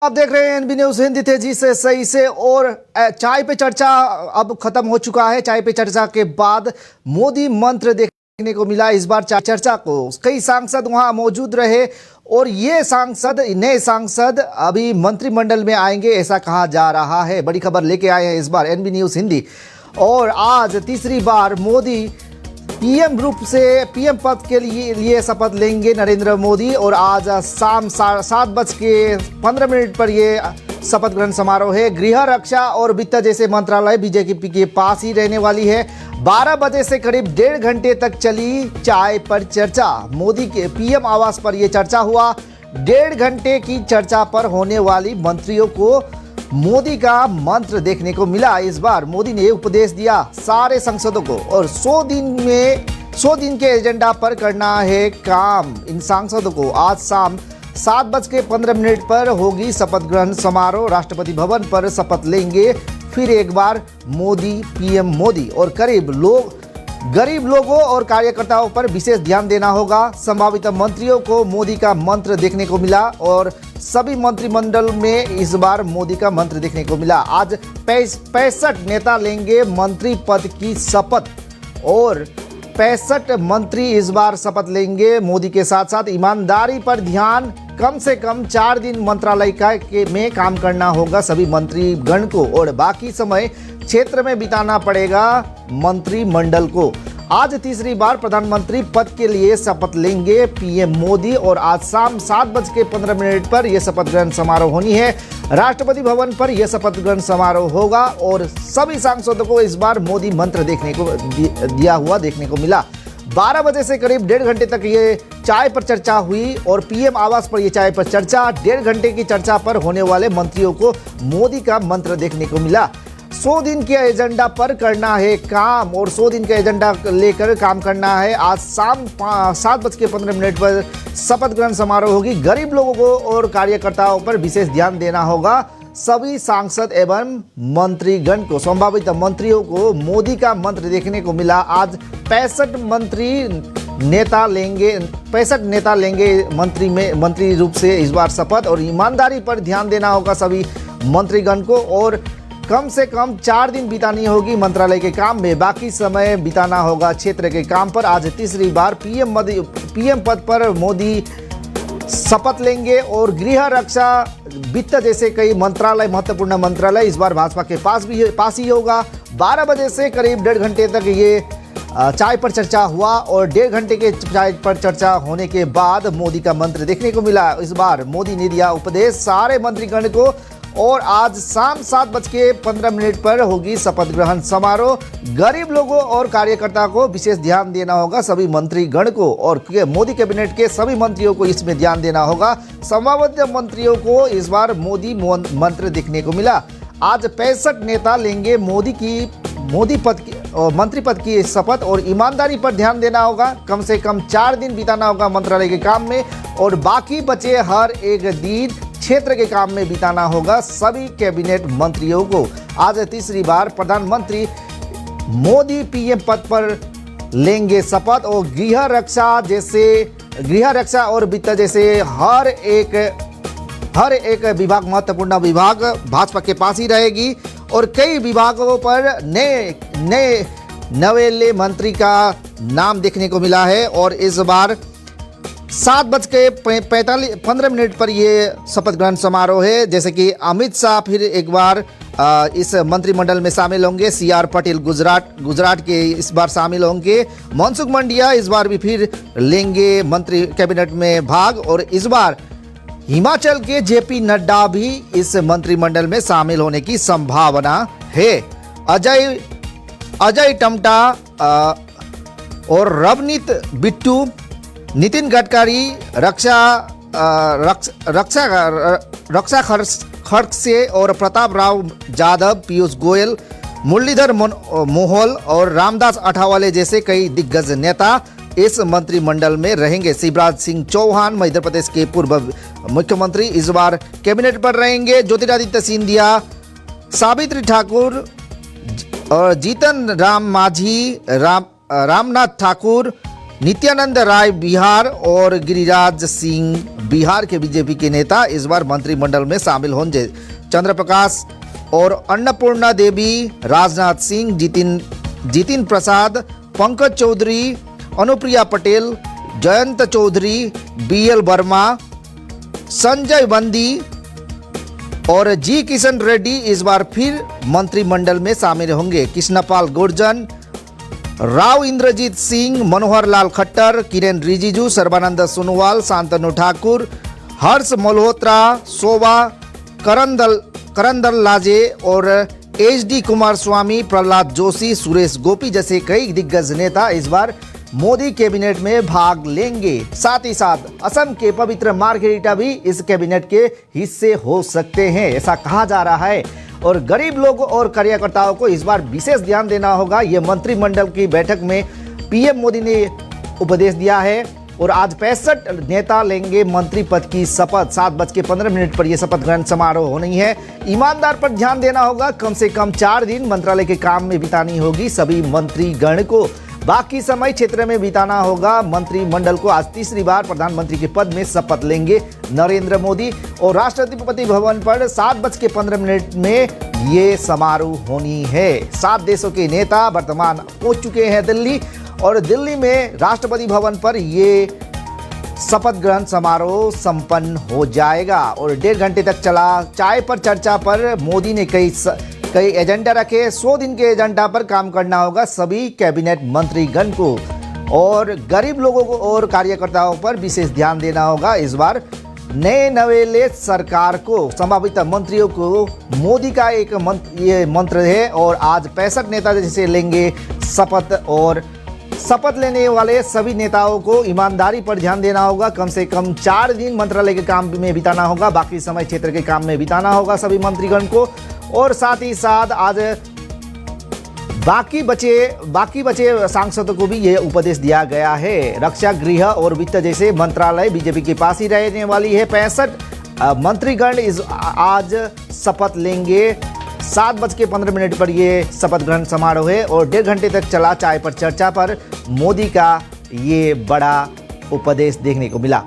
आप देख रहे हैं एनबी न्यूज हिंदी, तेजी से सही से। और चाय पे चर्चा अब खत्म हो चुका है। चाय पे चर्चा के बाद मोदी मंत्र देखने को मिला। इस बार चाय चर्चा को कई सांसद वहां मौजूद रहे और ये सांसद, नए सांसद अभी मंत्रिमंडल में आएंगे ऐसा कहा जा रहा है। बड़ी खबर लेके आए हैं इस बार एनबी न्यूज हिंदी। और आज तीसरी बार मोदी पीएम रूप से पीएम पद के लिए शपथ लेंगे नरेंद्र मोदी। और आज शाम 7:15 पर ये शपथ ग्रहण समारोह है। गृह, रक्षा और वित्त जैसे मंत्रालय बीजेपी के पास ही रहने वाली है। 12 बजे से करीब 1.5 घंटे तक चली चाय पर चर्चा। मोदी के पीएम आवास पर यह चर्चा हुआ। 1.5 घंटे की चर्चा पर होने वाली मंत्रियों को मोदी का मंत्र देखने को मिला। इस बार मोदी ने उपदेश दिया सारे सांसदों को और 100 दिन के एजेंडा पर करना है काम इन सांसदों को। आज शाम 7:15 पर होगी शपथ ग्रहण समारोह। राष्ट्रपति भवन पर शपथ लेंगे फिर एक बार मोदी, पीएम मोदी। और गरीब लोगों और कार्यकर्ताओं पर विशेष ध्यान देना होगा। संभावित मंत्रियों को मोदी का मंत्र देखने को मिला और सभी मंत्रिमंडल में इस बार मोदी का मंत्र देखने को मिला। आज 65 नेता लेंगे मंत्री पद की शपथ और 65 मंत्री इस बार शपथ लेंगे मोदी के साथ साथ ईमानदारी पर ध्यान। कम से कम 4 दिन मंत्रालय में काम करना होगा सभी मंत्रीगण को और बाकी समय क्षेत्र में बिताना पड़ेगा मंत्रिमंडल को। आज तीसरी बार प्रधानमंत्री पद के लिए शपथ लेंगे पीएम मोदी और आज शाम 7:15 पर यह शपथ ग्रहण समारोह होनी है। राष्ट्रपति भवन पर यह शपथ ग्रहण समारोह होगा और सभी सांसदों को इस बार मोदी मंत्र देखने को दिया हुआ देखने को मिला। 12 बजे से करीब 1.5 घंटे तक ये चाय पर चर्चा हुई और पीएम आवास पर यह चाय पर चर्चा। 1.5 घंटे की चर्चा पर होने वाले मंत्रियों को मोदी का मंत्र देखने को मिला। 100 दिन के एजेंडा पर करना है काम और 100 दिन का एजेंडा लेकर काम करना है। आज शाम 7:15 पर शपथ ग्रहण समारोह होगी। गरीब लोगों को और कार्यकर्ताओं पर विशेष ध्यान देना होगा। सभी सांसद एवं मंत्रीगण को, संभावित मंत्रियों को मोदी का मंत्र देखने को मिला। आज 65 नेता लेंगे मंत्री रूप से इस बार शपथ और ईमानदारी पर ध्यान देना होगा सभी मंत्रीगण को। और कम से कम 4 दिन बितानी होगी मंत्रालय के काम में, बाकी समय बिताना होगा क्षेत्र के काम पर। आज तीसरी बार पीएम पद पर मोदी शपथ लेंगे और गृह, रक्षा, वित्त जैसे कई महत्वपूर्ण मंत्रालय इस बार भाजपा के पास ही होगा। 12 बजे से करीब 1.5 घंटे तक ये चाय पर चर्चा हुआ और 1.5 घंटे के चाय पर चर्चा होने के बाद मोदी का मंत्र देखने को मिला। इस बार मोदी ने दिया उपदेश सारे मंत्रीगण को और आज शाम 7:15 पर होगी शपथ ग्रहण समारोह। गरीब लोगों और कार्यकर्ता को विशेष ध्यान देना होगा सभी मंत्रीगण को और मोदी कैबिनेट के सभी मंत्रियों को इसमें ध्यान देना होगा। संभावित मंत्रियों को इस बार मोदी मंत्र देखने को मिला। आज 65 नेता लेंगे मंत्री पद की शपथ और ईमानदारी पर ध्यान देना होगा। कम से कम 4 दिन बिताना होगा मंत्रालय के काम में और बाकी बचे हर एक दिन क्षेत्र के काम में बिताना होगा सभी कैबिनेट मंत्रियों को। आज तीसरी बार प्रधानमंत्री मोदी पीएम पद पर लेंगे शपथ और गृह, रक्षा और वित्त जैसे हर एक विभाग, महत्वपूर्ण विभाग भाजपा के पास ही रहेगी और कई विभागों पर नवेले मंत्री का नाम देखने को मिला है। और इस बार 7:15 पर ये शपथ ग्रहण समारोह है। जैसे कि अमित शाह फिर एक बार इस मंत्रिमंडल में शामिल होंगे। CR पाटिल गुजरात के इस बार शामिल होंगे। मनसुख मंडाविया इस बार भी फिर लेंगे मंत्री कैबिनेट में भाग और इस बार हिमाचल के JP नड्डा भी इस मंत्रिमंडल में शामिल होने की संभावना है। अजय टम्टा और रवनीत बिट्टू, नितिन गडकरी, रक्षा खड़से और प्रताप राव जाधव, पीयूष गोयल, मुरलीधर मोहोल और रामदास अठावले जैसे कई दिग्गज नेता इस मंत्रिमंडल में रहेंगे। शिवराज सिंह चौहान, मध्य प्रदेश के पूर्व मुख्यमंत्री, इस बार कैबिनेट पर रहेंगे। ज्योतिरादित्य सिंधिया, सावित्री ठाकुर और जीतन राम मांझी, रामनाथ ठाकुर, नित्यानंद राय बिहार और गिरिराज सिंह बिहार के बीजेपी के नेता इस बार मंत्रिमंडल में शामिल होंगे। चंद्र प्रकाश और अन्नपूर्णा देवी, राजनाथ सिंह, जितिन प्रसाद, पंकज चौधरी, अनुप्रिया पटेल, जयंत चौधरी, बीएल वर्मा, संजय बंदी और जी किशन रेड्डी इस बार फिर मंत्रिमंडल में शामिल होंगे। कृष्णपाल गुर्जर, राव इंद्रजीत सिंह, मनोहर लाल खट्टर, किरेन रिजिजू, सर्बानंद सोनोवाल, शांतनु ठाकुर, हर्ष मल्होत्रा, शोभा करंदलाजे और एचडी कुमार स्वामी, प्रहलाद जोशी, सुरेश गोपी जैसे कई दिग्गज नेता इस बार मोदी कैबिनेट में भाग लेंगे। साथ ही साथ असम के पवित्र मार्गेरिटा भी इस कैबिनेट के हिस्से हो सकते हैं, ऐसा कहा जा रहा है। और गरीब लोगों और कार्यकर्ताओं को इस बार विशेष ध्यान देना होगा। ये मंत्रिमंडल की बैठक में पीएम मोदी ने उपदेश दिया है और आज 65 नेता लेंगे मंत्री पद की शपथ। 7:15 पर यह शपथ ग्रहण समारोह होनी है। ईमानदार पर ध्यान देना होगा। कम से कम 4 दिन मंत्रालय के काम में बितानी होगी सभी मंत्रीगण को। बाकी समय क्षेत्र में बिताना होगा। मंत्रिमंडल को आज तीसरी बार प्रधानमंत्री के पद में शपथ लेंगे नरेंद्र मोदी और राष्ट्रपति भवन पर 7:15 में ये समारोह होनी है। 7 देशों के नेता वर्तमान पहुंच चुके हैं दिल्ली और दिल्ली में राष्ट्रपति भवन पर ये शपथ ग्रहण समारोह संपन्न हो जाएगा। और 1.5 घंटे तक चला चाय पर चर्चा पर मोदी ने कई एजेंडा रखे। 100 दिन के एजेंडा पर काम करना होगा सभी कैबिनेट मंत्रीगण को और गरीब लोगों को और कार्यकर्ताओं पर विशेष ध्यान देना होगा। इस बार नए नवेले सरकार को संभावित मंत्रियों को मोदी का एक ये मंत्र है और आज 65 नेता जैसे लेंगे शपथ और शपथ लेने वाले सभी नेताओं को ईमानदारी पर ध्यान देना होगा। कम से कम 4 दिन मंत्रालय के काम में बिताना होगा। बाकी समय क्षेत्र के काम में बिताना होगा सभी मंत्रीगण को। और साथ ही साथ आज बाकी बचे सांसदों को भी यह उपदेश दिया गया है। रक्षा, गृह और वित्त जैसे मंत्रालय बीजेपी के पास ही रहने वाली है। 65 मंत्रीगण आज शपथ लेंगे। 7:15 पर यह शपथ ग्रहण समारोह है और 1.5 घंटे तक चला चाय पर चर्चा पर मोदी का ये बड़ा उपदेश देखने को मिला।